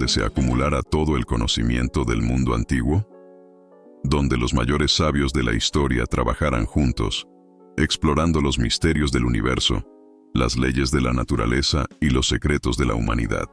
donde se acumulara todo el conocimiento del mundo antiguo? Donde los mayores sabios de la historia trabajaran juntos, explorando los misterios del universo, las leyes de la naturaleza y los secretos de la humanidad.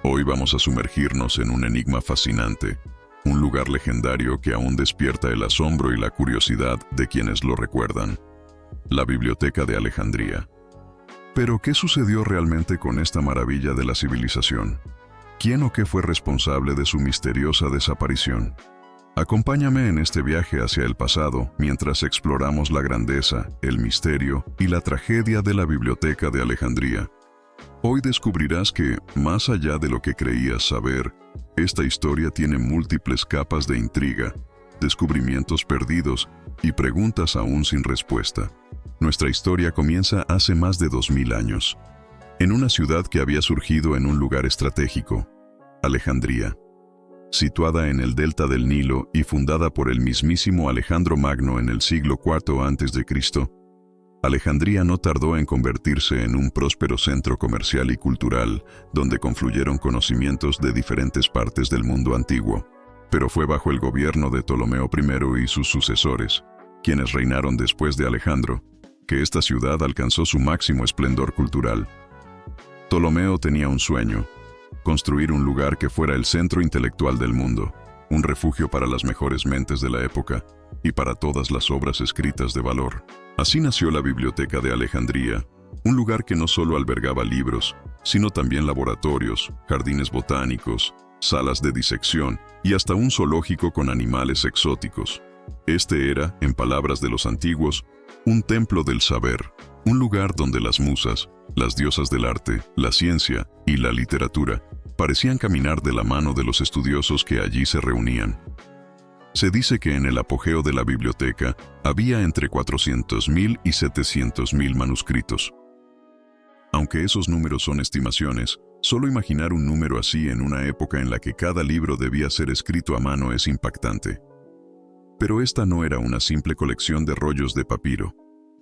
Hoy vamos a sumergirnos en un enigma fascinante, un lugar legendario que aún despierta el asombro y la curiosidad de quienes lo recuerdan: la Biblioteca de Alejandría. Pero, ¿qué sucedió realmente con esta maravilla de la civilización? ¿Quién o qué fue responsable de su misteriosa desaparición? Acompáñame en este viaje hacia el pasado mientras exploramos la grandeza, el misterio y la tragedia de la Biblioteca de Alejandría. Hoy descubrirás que, más allá de lo que creías saber, esta historia tiene múltiples capas de intriga, descubrimientos perdidos y preguntas aún sin respuesta. Nuestra historia comienza hace más de 2000 años, en una ciudad que había surgido en un lugar estratégico, Alejandría. Situada en el delta del Nilo y fundada por el mismísimo Alejandro Magno en el siglo IV a.C., Alejandría no tardó en convertirse en un próspero centro comercial y cultural, donde confluyeron conocimientos de diferentes partes del mundo antiguo. Pero fue bajo el gobierno de Ptolomeo I y sus sucesores, quienes reinaron después de Alejandro, que esta ciudad alcanzó su máximo esplendor cultural. Ptolomeo tenía un sueño: construir un lugar que fuera el centro intelectual del mundo, un refugio para las mejores mentes de la época y para todas las obras escritas de valor. Así nació la Biblioteca de Alejandría, un lugar que no solo albergaba libros, sino también laboratorios, jardines botánicos, salas de disección y hasta un zoológico con animales exóticos. Este era, en palabras de los antiguos, un templo del saber, un lugar donde las musas, las diosas del arte, la ciencia y la literatura parecían caminar de la mano de los estudiosos que allí se reunían. Se dice que en el apogeo de la biblioteca había entre 400.000 y 700.000 manuscritos. Aunque esos números son estimaciones, solo imaginar un número así en una época en la que cada libro debía ser escrito a mano es impactante. Pero esta no era una simple colección de rollos de papiro.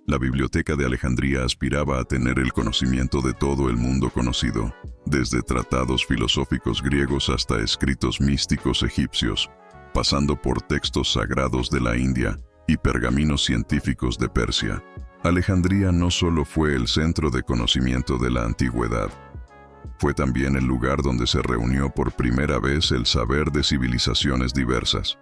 La Biblioteca de Alejandría aspiraba a tener el conocimiento de todo el mundo conocido, desde tratados filosóficos griegos hasta escritos místicos egipcios, pasando por textos sagrados de la India y pergaminos científicos de Persia. Alejandría no solo fue el centro de conocimiento de la antigüedad, fue también el lugar donde se reunió por primera vez el saber de civilizaciones diversas.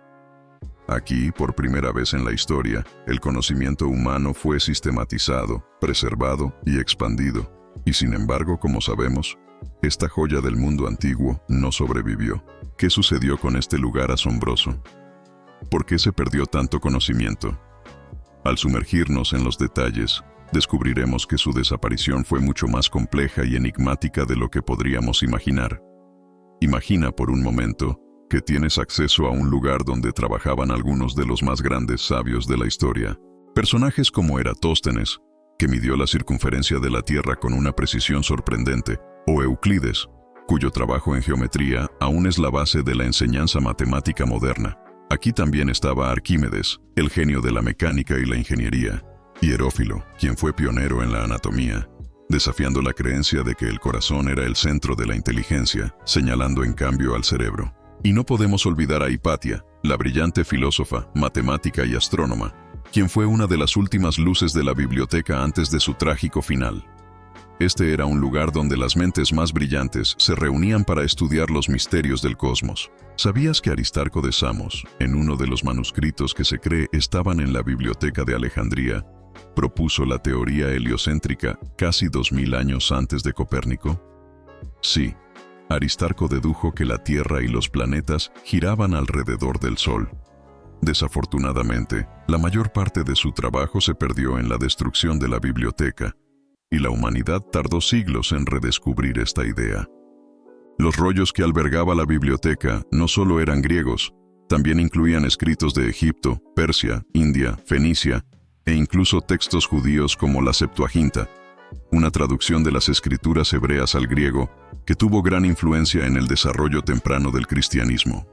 Aquí, por primera vez en la historia, el conocimiento humano fue sistematizado, preservado y expandido. Y sin embargo, como sabemos, esta joya del mundo antiguo no sobrevivió. ¿Qué sucedió con este lugar asombroso? ¿Por qué se perdió tanto conocimiento? Al sumergirnos en los detalles, descubriremos que su desaparición fue mucho más compleja y enigmática de lo que podríamos imaginar. Imagina por un momento que tienes acceso a un lugar donde trabajaban algunos de los más grandes sabios de la historia. Personajes como Eratóstenes, que midió la circunferencia de la Tierra con una precisión sorprendente, o Euclides, cuyo trabajo en geometría aún es la base de la enseñanza matemática moderna. Aquí también estaba Arquímedes, el genio de la mecánica y la ingeniería, y Herófilo, quien fue pionero en la anatomía, desafiando la creencia de que el corazón era el centro de la inteligencia, señalando en cambio al cerebro. Y no podemos olvidar a Hipatia, la brillante filósofa, matemática y astrónoma, quien fue una de las últimas luces de la biblioteca antes de su trágico final. Este era un lugar donde las mentes más brillantes se reunían para estudiar los misterios del cosmos. ¿Sabías que Aristarco de Samos, en uno de los manuscritos que se cree estaban en la Biblioteca de Alejandría, propuso la teoría heliocéntrica casi 2000 años antes de Copérnico? Sí. Aristarco dedujo que la Tierra y los planetas giraban alrededor del Sol. Desafortunadamente, la mayor parte de su trabajo se perdió en la destrucción de la biblioteca, y la humanidad tardó siglos en redescubrir esta idea. Los rollos que albergaba la biblioteca no solo eran griegos, también incluían escritos de Egipto, Persia, India, Fenicia, e incluso textos judíos como la Septuaginta, una traducción de las escrituras hebreas al griego que tuvo gran influencia en el desarrollo temprano del cristianismo.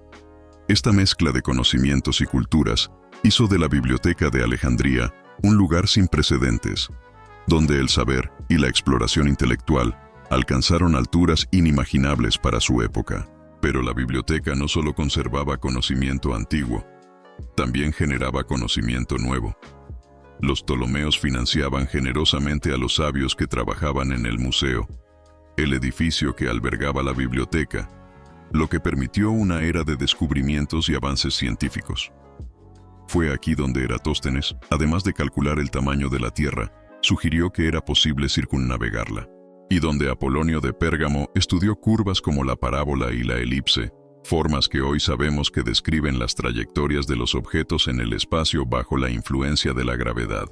Esta mezcla de conocimientos y culturas hizo de la Biblioteca de Alejandría un lugar sin precedentes, donde el saber y la exploración intelectual alcanzaron alturas inimaginables para su época. Pero la biblioteca no solo conservaba conocimiento antiguo, también generaba conocimiento nuevo. Los Ptolomeos financiaban generosamente a los sabios que trabajaban en el museo, el edificio que albergaba la biblioteca, lo que permitió una era de descubrimientos y avances científicos. Fue aquí donde Eratóstenes, además de calcular el tamaño de la Tierra, sugirió que era posible circunnavegarla, y donde Apolonio de Pérgamo estudió curvas como la parábola y la elipse, formas que hoy sabemos que describen las trayectorias de los objetos en el espacio bajo la influencia de la gravedad.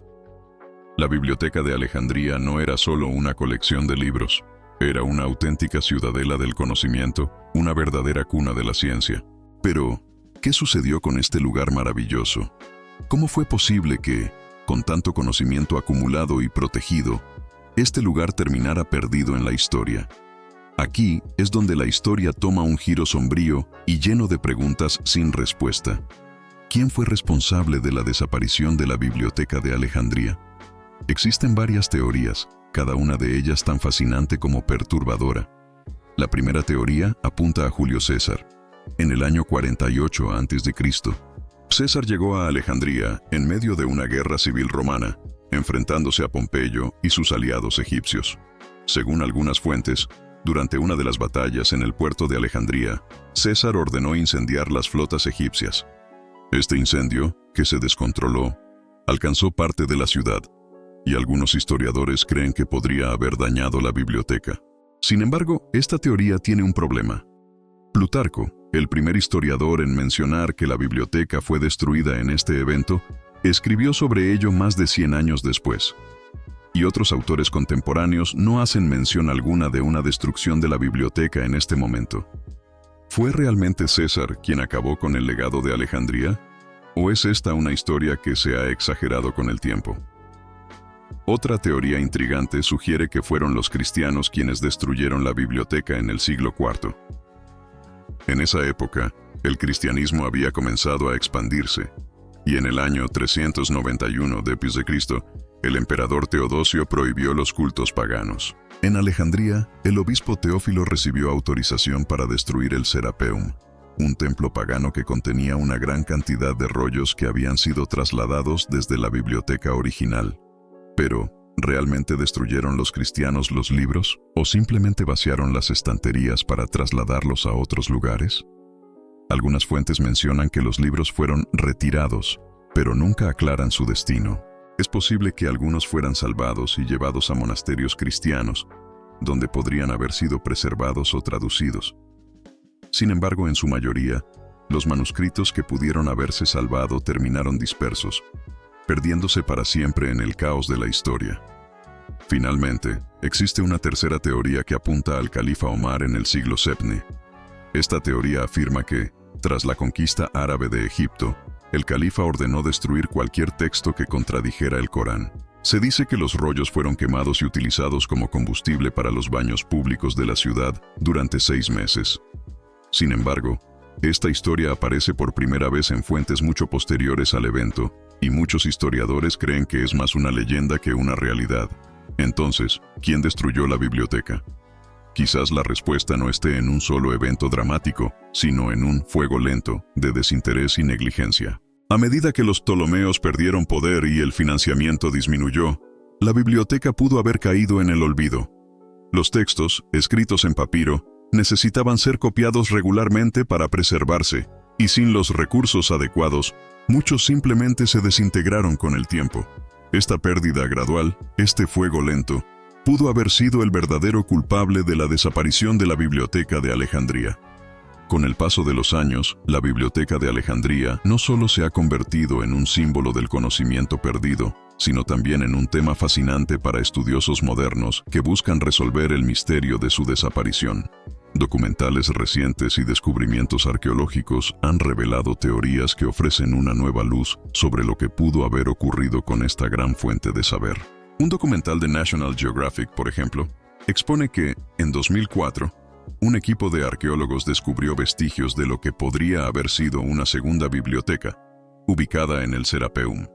La Biblioteca de Alejandría no era solo una colección de libros, era una auténtica ciudadela del conocimiento, una verdadera cuna de la ciencia. Pero, ¿qué sucedió con este lugar maravilloso? ¿Cómo fue posible que, con tanto conocimiento acumulado y protegido, este lugar terminara perdido en la historia? Aquí es donde la historia toma un giro sombrío y lleno de preguntas sin respuesta. ¿Quién fue responsable de la desaparición de la Biblioteca de Alejandría? Existen varias teorías, cada una de ellas tan fascinante como perturbadora. La primera teoría apunta a Julio César. En el año 48 a.C., César llegó a Alejandría en medio de una guerra civil romana, enfrentándose a Pompeyo y sus aliados egipcios. Según algunas fuentes, durante una de las batallas en el puerto de Alejandría, César ordenó incendiar las flotas egipcias. Este incendio, que se descontroló, alcanzó parte de la ciudad, y algunos historiadores creen que podría haber dañado la biblioteca. Sin embargo, esta teoría tiene un problema. Plutarco, el primer historiador en mencionar que la biblioteca fue destruida en este evento, escribió sobre ello más de 100 años después. Y otros autores contemporáneos no hacen mención alguna de una destrucción de la biblioteca en este momento. ¿Fue realmente César quien acabó con el legado de Alejandría? ¿O es esta una historia que se ha exagerado con el tiempo? Otra teoría intrigante sugiere que fueron los cristianos quienes destruyeron la biblioteca en el siglo IV. En esa época, el cristianismo había comenzado a expandirse, y en el año 391 d.C., el emperador Teodosio prohibió los cultos paganos. En Alejandría, el obispo Teófilo recibió autorización para destruir el Serapeum, un templo pagano que contenía una gran cantidad de rollos que habían sido trasladados desde la biblioteca original. Pero, ¿realmente destruyeron los cristianos los libros o simplemente vaciaron las estanterías para trasladarlos a otros lugares? Algunas fuentes mencionan que los libros fueron retirados, pero nunca aclaran su destino. Es posible que algunos fueran salvados y llevados a monasterios cristianos, donde podrían haber sido preservados o traducidos. Sin embargo, en su mayoría, los manuscritos que pudieron haberse salvado terminaron dispersos, perdiéndose para siempre en el caos de la historia. Finalmente, existe una tercera teoría que apunta al califa Omar en el siglo VII. Esta teoría afirma que, tras la conquista árabe de Egipto, el califa ordenó destruir cualquier texto que contradijera el Corán. Se dice que los rollos fueron quemados y utilizados como combustible para los baños públicos de la ciudad durante 6 meses. Sin embargo, esta historia aparece por primera vez en fuentes mucho posteriores al evento, y muchos historiadores creen que es más una leyenda que una realidad. Entonces, ¿quién destruyó la biblioteca? Quizás la respuesta no esté en un solo evento dramático, sino en un fuego lento de desinterés y negligencia. A medida que los Ptolomeos perdieron poder y el financiamiento disminuyó, la biblioteca pudo haber caído en el olvido. Los textos, escritos en papiro, necesitaban ser copiados regularmente para preservarse, y sin los recursos adecuados, muchos simplemente se desintegraron con el tiempo. Esta pérdida gradual, este fuego lento, pudo haber sido el verdadero culpable de la desaparición de la Biblioteca de Alejandría. Con el paso de los años, la Biblioteca de Alejandría no solo se ha convertido en un símbolo del conocimiento perdido, sino también en un tema fascinante para estudiosos modernos que buscan resolver el misterio de su desaparición. Documentales recientes y descubrimientos arqueológicos han revelado teorías que ofrecen una nueva luz sobre lo que pudo haber ocurrido con esta gran fuente de saber. Un documental de National Geographic, por ejemplo, expone que, en 2004, un equipo de arqueólogos descubrió vestigios de lo que podría haber sido una segunda biblioteca, ubicada en el Serapeum.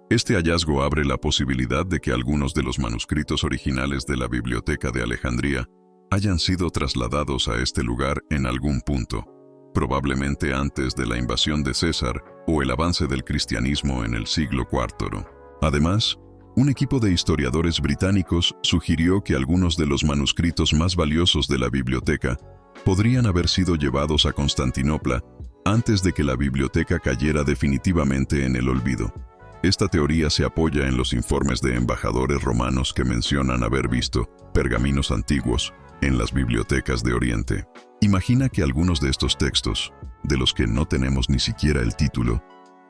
Este hallazgo abre la posibilidad de que algunos de los manuscritos originales de la Biblioteca de Alejandría hayan sido trasladados a este lugar en algún punto, probablemente antes de la invasión de César o el avance del cristianismo en el siglo IV. Además, un equipo de historiadores británicos sugirió que algunos de los manuscritos más valiosos de la biblioteca podrían haber sido llevados a Constantinopla antes de que la biblioteca cayera definitivamente en el olvido. Esta teoría se apoya en los informes de embajadores romanos que mencionan haber visto pergaminos antiguos en las bibliotecas de Oriente. Imagina que algunos de estos textos, de los que no tenemos ni siquiera el título,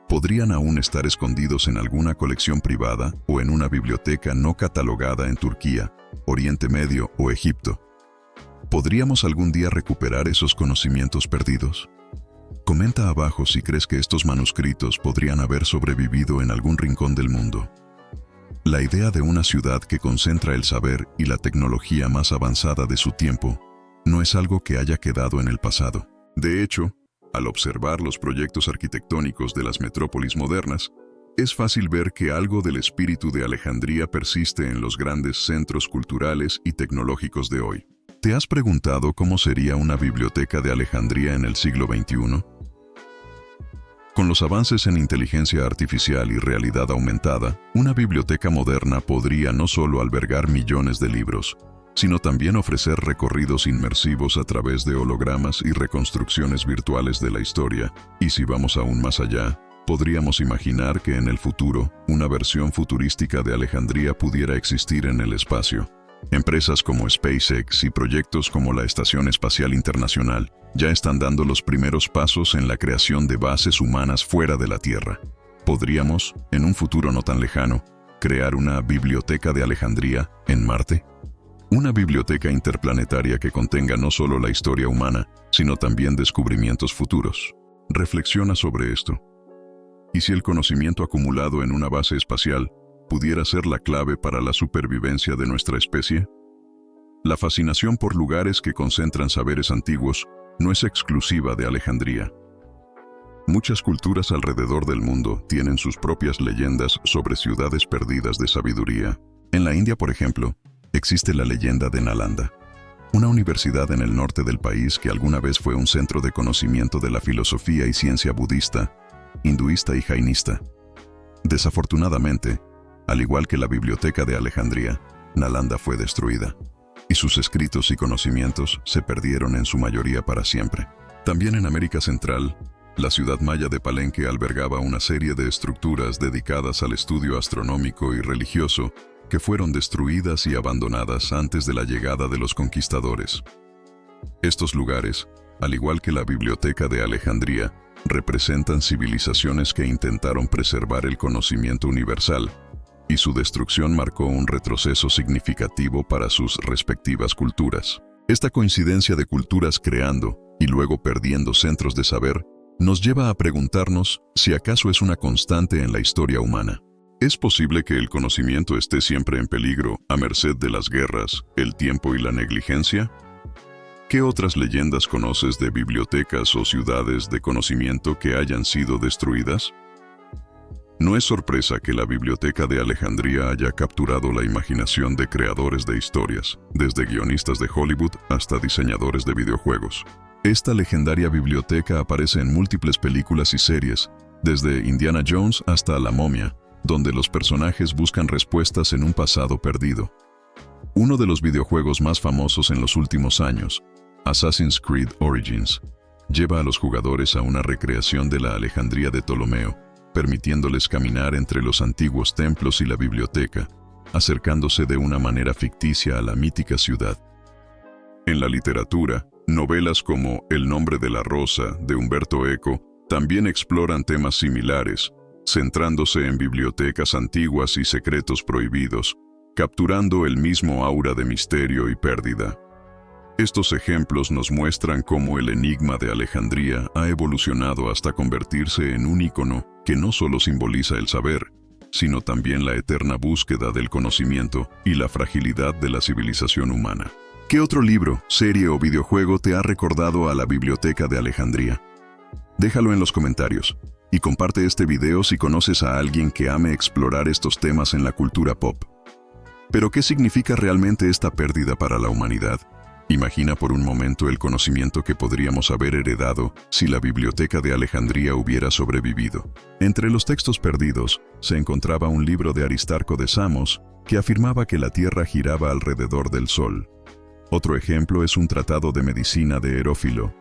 podrían aún estar escondidos en alguna colección privada o en una biblioteca no catalogada en Turquía, Oriente Medio o Egipto. ¿Podríamos algún día recuperar esos conocimientos perdidos? Comenta abajo si crees que estos manuscritos podrían haber sobrevivido en algún rincón del mundo. La idea de una ciudad que concentra el saber y la tecnología más avanzada de su tiempo no es algo que haya quedado en el pasado. De hecho, al observar los proyectos arquitectónicos de las metrópolis modernas, es fácil ver que algo del espíritu de Alejandría persiste en los grandes centros culturales y tecnológicos de hoy. ¿Te has preguntado cómo sería una biblioteca de Alejandría en el siglo XXI? Con los avances en inteligencia artificial y realidad aumentada, una biblioteca moderna podría no solo albergar millones de libros, sino también ofrecer recorridos inmersivos a través de hologramas y reconstrucciones virtuales de la historia. Y si vamos aún más allá, podríamos imaginar que en el futuro, una versión futurística de Alejandría pudiera existir en el espacio. Empresas como SpaceX y proyectos como la Estación Espacial Internacional ya están dando los primeros pasos en la creación de bases humanas fuera de la Tierra. ¿Podríamos, en un futuro no tan lejano, crear una biblioteca de Alejandría en Marte? Una biblioteca interplanetaria que contenga no solo la historia humana, sino también descubrimientos futuros. Reflexiona sobre esto. ¿Y si el conocimiento acumulado en una base espacial pudiera ser la clave para la supervivencia de nuestra especie? La fascinación por lugares que concentran saberes antiguos no es exclusiva de Alejandría. Muchas culturas alrededor del mundo tienen sus propias leyendas sobre ciudades perdidas de sabiduría. En la India, por ejemplo, existe la leyenda de Nalanda, una universidad en el norte del país que alguna vez fue un centro de conocimiento de la filosofía y ciencia budista, hinduista y jainista. Desafortunadamente, al igual que la Biblioteca de Alejandría, Nalanda fue destruida, y sus escritos y conocimientos se perdieron en su mayoría para siempre. También en América Central, la ciudad maya de Palenque albergaba una serie de estructuras dedicadas al estudio astronómico y religioso que fueron destruidas y abandonadas antes de la llegada de los conquistadores. Estos lugares, al igual que la Biblioteca de Alejandría, representan civilizaciones que intentaron preservar el conocimiento universal, y su destrucción marcó un retroceso significativo para sus respectivas culturas. Esta coincidencia de culturas creando y luego perdiendo centros de saber nos lleva a preguntarnos si acaso es una constante en la historia humana. ¿Es posible que el conocimiento esté siempre en peligro a merced de las guerras, el tiempo y la negligencia? ¿Qué otras leyendas conoces de bibliotecas o ciudades de conocimiento que hayan sido destruidas? No es sorpresa que la Biblioteca de Alejandría haya capturado la imaginación de creadores de historias, desde guionistas de Hollywood hasta diseñadores de videojuegos. Esta legendaria biblioteca aparece en múltiples películas y series, desde Indiana Jones hasta La Momia, donde los personajes buscan respuestas en un pasado perdido. Uno de los videojuegos más famosos en los últimos años, Assassin's Creed Origins, lleva a los jugadores a una recreación de la Alejandría de Ptolomeo, permitiéndoles caminar entre los antiguos templos y la biblioteca, acercándose de una manera ficticia a la mítica ciudad. En la literatura, novelas como El nombre de la rosa, de Umberto Eco, también exploran temas similares, centrándose en bibliotecas antiguas y secretos prohibidos, capturando el mismo aura de misterio y pérdida. Estos ejemplos nos muestran cómo el enigma de Alejandría ha evolucionado hasta convertirse en un ícono que no solo simboliza el saber, sino también la eterna búsqueda del conocimiento y la fragilidad de la civilización humana. ¿Qué otro libro, serie o videojuego te ha recordado a la Biblioteca de Alejandría? Déjalo en los comentarios. Y comparte este video si conoces a alguien que ame explorar estos temas en la cultura pop. Pero ¿qué significa realmente esta pérdida para la humanidad? Imagina por un momento el conocimiento que podríamos haber heredado si la Biblioteca de Alejandría hubiera sobrevivido. Entre los textos perdidos se encontraba un libro de Aristarco de Samos que afirmaba que la Tierra giraba alrededor del Sol. Otro ejemplo es un tratado de medicina de Herófilo,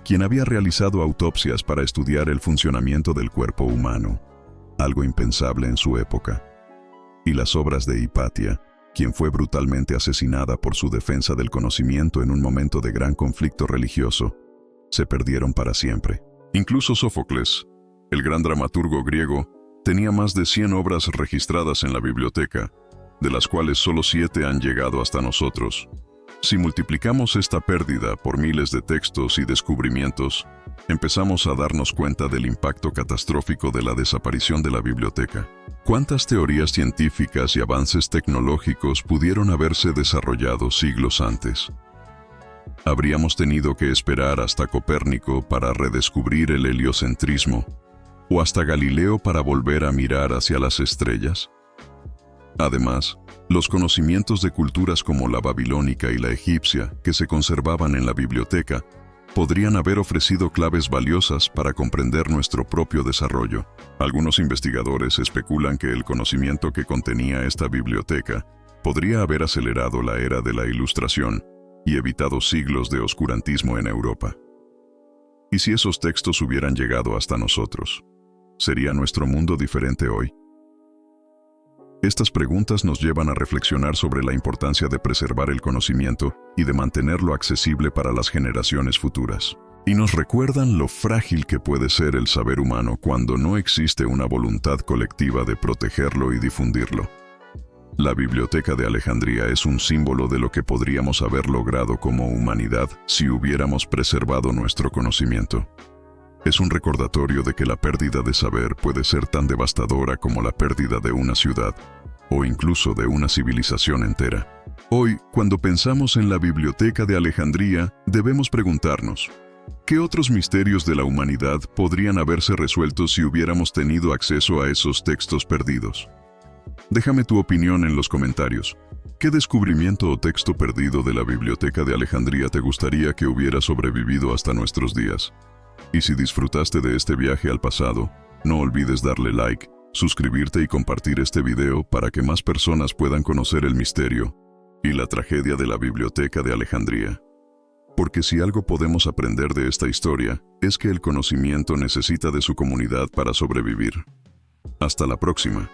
quien había realizado autopsias para estudiar el funcionamiento del cuerpo humano, algo impensable en su época. Y las obras de Hipatia, quien fue brutalmente asesinada por su defensa del conocimiento en un momento de gran conflicto religioso, se perdieron para siempre. Incluso Sófocles, el gran dramaturgo griego, tenía más de 100 obras registradas en la biblioteca, de las cuales solo 7 han llegado hasta nosotros. Si multiplicamos esta pérdida por miles de textos y descubrimientos, empezamos a darnos cuenta del impacto catastrófico de la desaparición de la biblioteca. ¿Cuántas teorías científicas y avances tecnológicos pudieron haberse desarrollado siglos antes? ¿Habríamos tenido que esperar hasta Copérnico para redescubrir el heliocentrismo, o hasta Galileo para volver a mirar hacia las estrellas? Además, los conocimientos de culturas como la babilónica y la egipcia que se conservaban en la biblioteca podrían haber ofrecido claves valiosas para comprender nuestro propio desarrollo. Algunos investigadores especulan que el conocimiento que contenía esta biblioteca podría haber acelerado la era de la Ilustración y evitado siglos de oscurantismo en Europa. ¿Y si esos textos hubieran llegado hasta nosotros? ¿Sería nuestro mundo diferente hoy? Estas preguntas nos llevan a reflexionar sobre la importancia de preservar el conocimiento y de mantenerlo accesible para las generaciones futuras. Y nos recuerdan lo frágil que puede ser el saber humano cuando no existe una voluntad colectiva de protegerlo y difundirlo. La Biblioteca de Alejandría es un símbolo de lo que podríamos haber logrado como humanidad si hubiéramos preservado nuestro conocimiento. Es un recordatorio de que la pérdida de saber puede ser tan devastadora como la pérdida de una ciudad, o incluso de una civilización entera. Hoy, cuando pensamos en la Biblioteca de Alejandría, debemos preguntarnos, ¿qué otros misterios de la humanidad podrían haberse resuelto si hubiéramos tenido acceso a esos textos perdidos? Déjame tu opinión en los comentarios. ¿Qué descubrimiento o texto perdido de la Biblioteca de Alejandría te gustaría que hubiera sobrevivido hasta nuestros días? Y si disfrutaste de este viaje al pasado, no olvides darle like, suscribirte y compartir este video para que más personas puedan conocer el misterio y la tragedia de la Biblioteca de Alejandría. Porque si algo podemos aprender de esta historia, es que el conocimiento necesita de su comunidad para sobrevivir. Hasta la próxima.